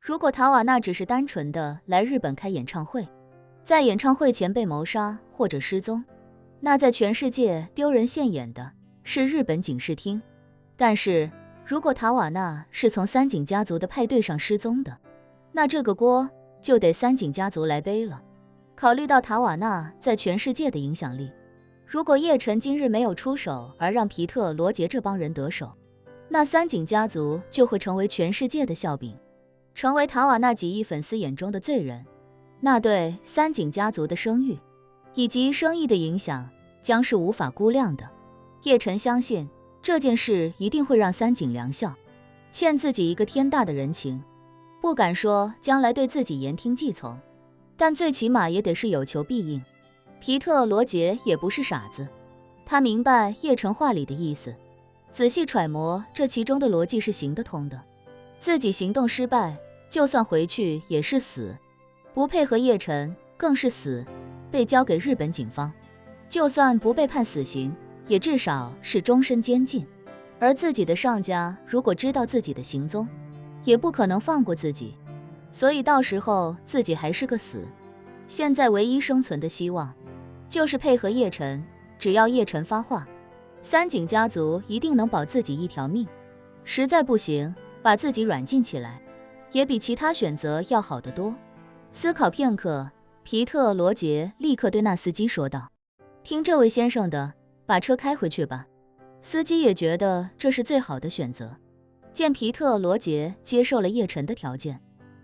如果塔瓦纳只是单纯的来日本开演唱会，在演唱会前被谋杀或者失踪，那在全世界丢人现眼的是日本警视厅。但是如果塔瓦纳是从三井家族的派对上失踪的，那这个锅就得三井家族来背了。考虑到塔瓦纳在全世界的影响力，如果叶晨今日没有出手，而让皮特、罗杰这帮人得手，那三井家族就会成为全世界的笑柄，成为塔瓦纳几亿粉丝眼中的罪人。那对三井家族的声誉以及生意的影响将是无法估量的。叶晨相信这件事一定会让三井良笑，欠自己一个天大的人情。不敢说将来对自己言听计从，但最起码也得是有求必应。皮特·罗杰也不是傻子，他明白叶晨话里的意思，仔细揣摩这其中的逻辑是行得通的。自己行动失败，就算回去也是死，不配合叶晨更是死，被交给日本警方，就算不被判死刑，也至少是终身监禁。而自己的上家如果知道自己的行踪，也不可能放过自己，所以到时候自己还是个死。现在唯一生存的希望就是配合叶晨，只要叶晨发话，三井家族一定能保自己一条命。实在不行，把自己软禁起来，也比其他选择要好得多。思考片刻，皮特·罗杰立刻对那司机说道：“听这位先生的，把车开回去吧。”司机也觉得这是最好的选择。见皮特·罗杰接受了叶晨的条件，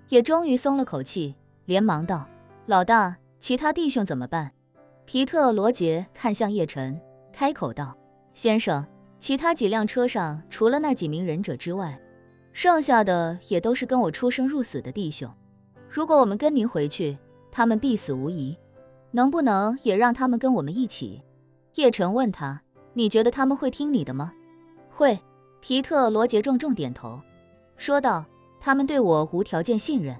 也终于松了口气，连忙道：“老大，其他弟兄怎么办？”皮特·罗杰看向叶晨，开口道：“先生，其他几辆车上除了那几名忍者之外，剩下的也都是跟我出生入死的弟兄。如果我们跟您回去，他们必死无疑。能不能也让他们跟我们一起？”叶晨问他：“你觉得他们会听你的吗？”“会。”皮特·罗杰重重点头，说道：“他们对我无条件信任，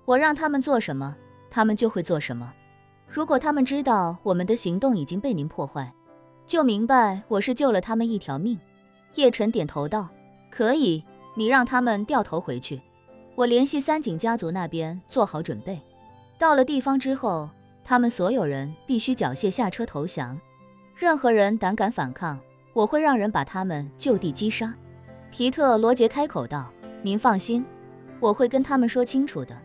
我让他们做什么，他们就会做什么。如果他们知道我们的行动已经被您破坏，就明白我是救了他们一条命。”叶晨点头道：“可以，你让他们掉头回去，我联系三井家族那边做好准备。到了地方之后，他们所有人必须缴械下车投降，任何人胆敢反抗，我会让人把他们就地击杀。”皮特·罗杰开口道：“您放心，我会跟他们说清楚的。”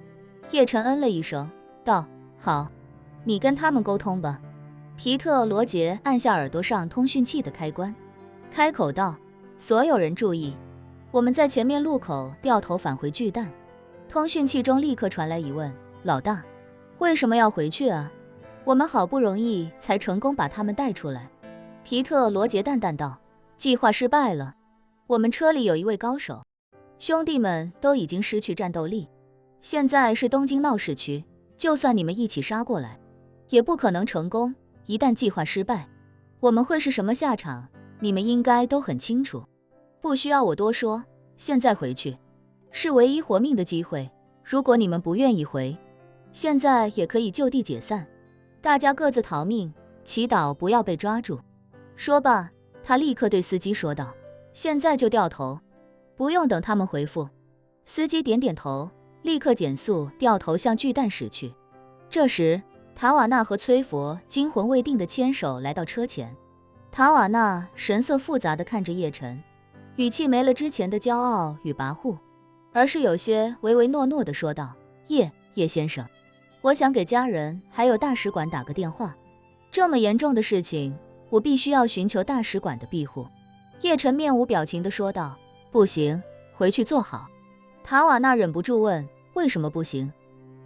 叶晨嗯了一声，道：“好，你跟他们沟通吧。”皮特·罗杰按下耳朵上通讯器的开关，开口道：“所有人注意，我们在前面路口掉头返回巨蛋。”通讯器中立刻传来疑问：“老大，为什么要回去啊？我们好不容易才成功把他们带出来。”皮特·罗杰淡淡道：“计划失败了。我们车里有一位高手，兄弟们都已经失去战斗力。现在是东京闹市区，就算你们一起杀过来，也不可能成功。一旦计划失败，我们会是什么下场，你们应该都很清楚，不需要我多说。现在回去是唯一活命的机会，如果你们不愿意回，现在也可以就地解散，大家各自逃命，祈祷不要被抓住。”说罢，他立刻对司机说道：“现在就掉头，不用等他们回复。”司机点点头，立刻减速掉头向巨蛋驶去。这时，塔瓦纳和崔佛惊魂未定地牵手来到车前。塔瓦纳神色复杂地看着叶晨，语气没了之前的骄傲与跋扈，而是有些唯唯诺诺地说道：“叶先生，我想给家人还有大使馆打个电话，这么严重的事情，我必须要寻求大使馆的庇护。”叶晨面无表情地说道：“不行，回去做好。”塔瓦纳忍不住问：“为什么不行？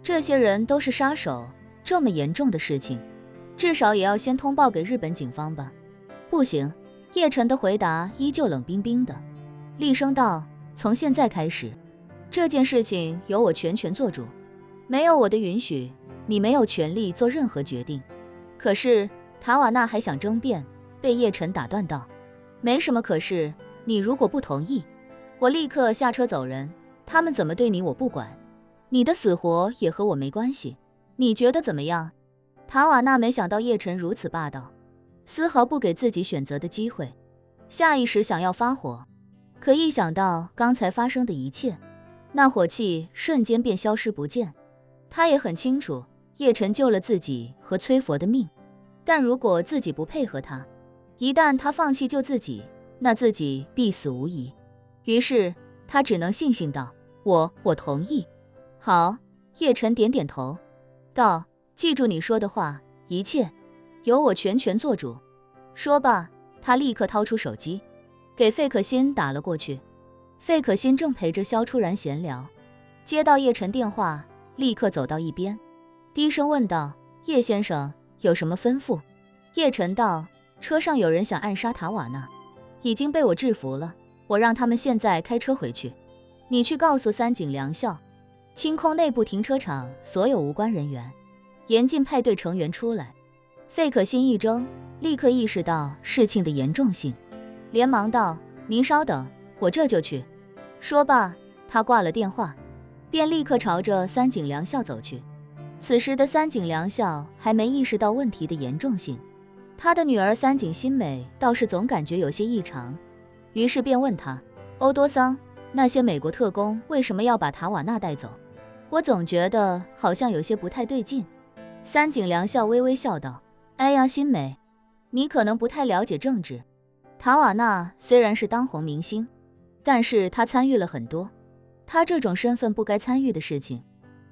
这些人都是杀手，这么严重的事情，至少也要先通报给日本警方吧？”“不行。”叶晨的回答依旧冷冰冰的，厉声道：“从现在开始，这件事情由我全权做主，没有我的允许，你没有权利做任何决定。”可是塔瓦纳还想争辩，被叶晨打断道：“没什么可是，你如果不同意，我立刻下车走人，他们怎么对你我不管，你的死活也和我没关系，你觉得怎么样？”塔瓦纳没想到叶晨如此霸道，丝毫不给自己选择的机会，下意识想要发火，可一想到刚才发生的一切，那火气瞬间便消失不见。他也很清楚叶晨救了自己和崔佛的命，但如果自己不配合他，一旦他放弃救自己，那自己必死无疑。于是他只能悻悻道：我同意。好。叶晨点点头，道：记住你说的话，一切由我全权做主。说罢，他立刻掏出手机，给费可欣打了过去。费可欣正陪着萧初然闲聊，接到叶晨电话，立刻走到一边，低声问道：叶先生有什么吩咐？叶晨道：车上有人想暗杀塔瓦纳，已经被我制服了，我让他们现在开车回去，你去告诉三井良校，清空内部停车场所有无关人员，严禁派对成员出来。费可欣一怔，立刻意识到事情的严重性，连忙道：您稍等，我这就去。说罢，他挂了电话，便立刻朝着三井良校走去。此时的三井良校还没意识到问题的严重性，他的女儿三井新美倒是总感觉有些异常，于是便问他：欧多桑，那些美国特工为什么要把塔瓦纳带走？我总觉得好像有些不太对劲。三井良校微微笑道：哎呀，新美，你可能不太了解政治。塔瓦纳虽然是当红明星，但是他参与了很多他这种身份不该参与的事情，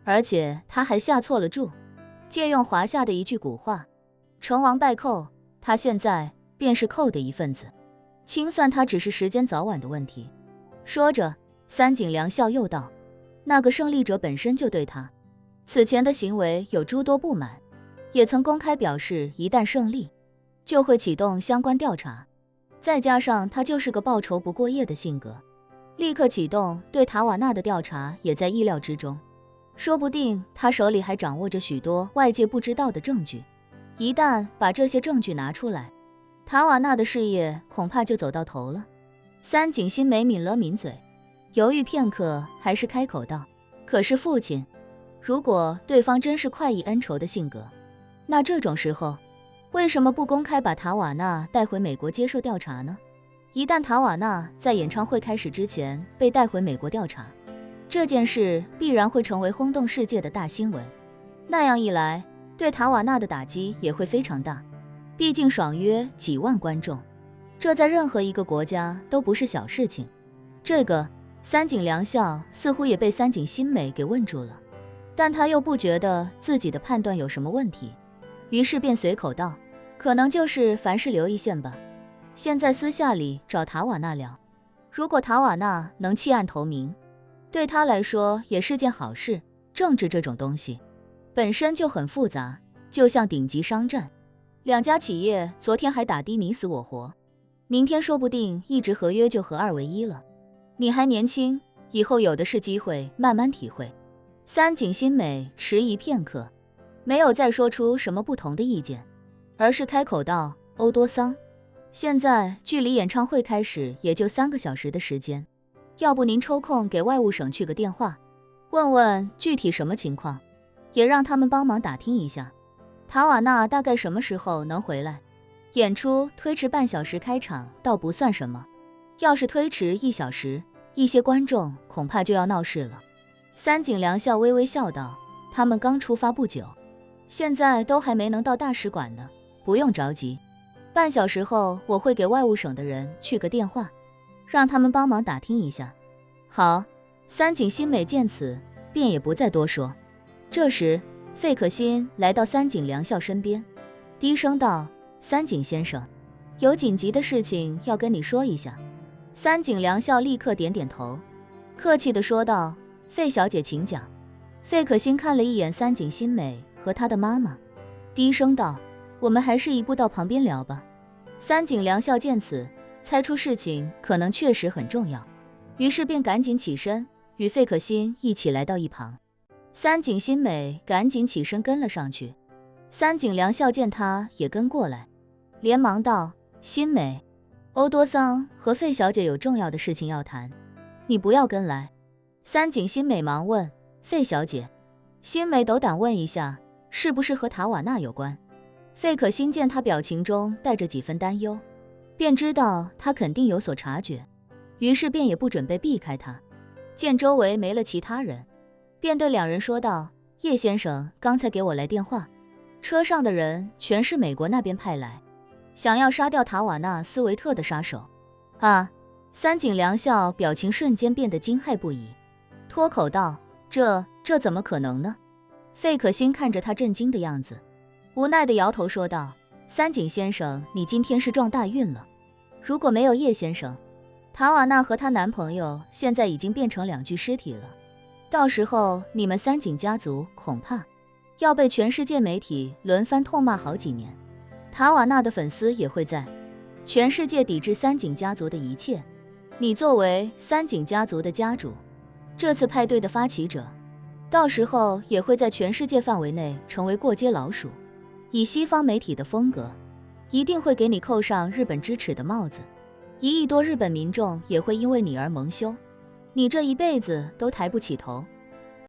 而且他还下错了注，借用华夏的一句古话：成王败寇，他现在便是寇的一份子，清算他只是时间早晚的问题。说着，三井良校又道：那个胜利者本身就对他此前的行为有诸多不满，也曾公开表示一旦胜利就会启动相关调查，再加上他就是个报仇不过夜的性格，立刻启动对塔瓦纳的调查也在意料之中。说不定他手里还掌握着许多外界不知道的证据，一旦把这些证据拿出来，塔瓦纳的事业恐怕就走到头了。三井新美抿了抿嘴，犹豫片刻，还是开口道：可是父亲，如果对方真是快意恩仇的性格，那这种时候为什么不公开把塔瓦纳带回美国接受调查呢？一旦塔瓦纳在演唱会开始之前被带回美国调查，这件事必然会成为轰动世界的大新闻，那样一来，对塔瓦纳的打击也会非常大，毕竟爽约几万观众，这在任何一个国家都不是小事情。这个三井良校似乎也被三井新美给问住了，但他又不觉得自己的判断有什么问题，于是便随口道：可能就是凡事留一线吧，现在私下里找塔瓦纳聊，如果塔瓦纳能弃暗投明，对他来说也是件好事。政治这种东西本身就很复杂，就像顶级商战，两家企业昨天还打的你死我活，明天说不定一纸合约就合二为一了。你还年轻，以后有的是机会慢慢体会。三井新美迟疑片刻，没有再说出什么不同的意见，而是开口道：欧多桑，现在距离演唱会开始也就3个小时的时间，要不您抽空给外务省去个电话，问问具体什么情况，也让他们帮忙打听一下，塔瓦纳大概什么时候能回来。演出推迟半小时开场倒不算什么，要是推迟1小时，一些观众恐怕就要闹事了。三井良校微微笑道：他们刚出发不久，现在都还没能到大使馆呢，不用着急，半小时后我会给外务省的人去个电话，让他们帮忙打听一下。好。三井新美见此便也不再多说。这时费可欣来到三井良校身边，低声道：三井先生，有紧急的事情要跟你说一下。三井良校立刻点点头，客气地说道：费小姐请讲。费可欣看了一眼三井新美和她的妈妈，低声道：我们还是移步到旁边聊吧。三井良校见此，猜出事情可能确实很重要，于是便赶紧起身，与费可欣一起来到一旁。三井新美赶紧起身跟了上去，三井良校见他也跟过来，连忙道：新美，欧多桑和费小姐有重要的事情要谈，你不要跟来。三井新美忙问：费小姐？新美斗胆问一下，是不是和塔瓦纳有关？费可欣见他表情中带着几分担忧，便知道他肯定有所察觉，于是便也不准备避开他，见周围没了其他人，便对两人说道：“叶先生刚才给我来电话，车上的人全是美国那边派来，想要杀掉塔瓦纳斯维特的杀手。”啊！三井良校表情瞬间变得惊骇不已，脱口道：“这怎么可能呢？”费可欣看着他震惊的样子，无奈地摇头说道：“三井先生，你今天是撞大运了。如果没有叶先生，塔瓦纳和她男朋友现在已经变成2具尸体了。到时候你们三井家族恐怕要被全世界媒体轮番痛骂好几年。塔瓦纳的粉丝也会在全世界抵制三井家族的一切。你作为三井家族的家主，这次派对的发起者，到时候也会在全世界范围内成为过街老鼠。以西方媒体的风格，一定会给你扣上日本之耻的帽子。1亿多日本民众也会因为你而蒙羞，你这一辈子都抬不起头。”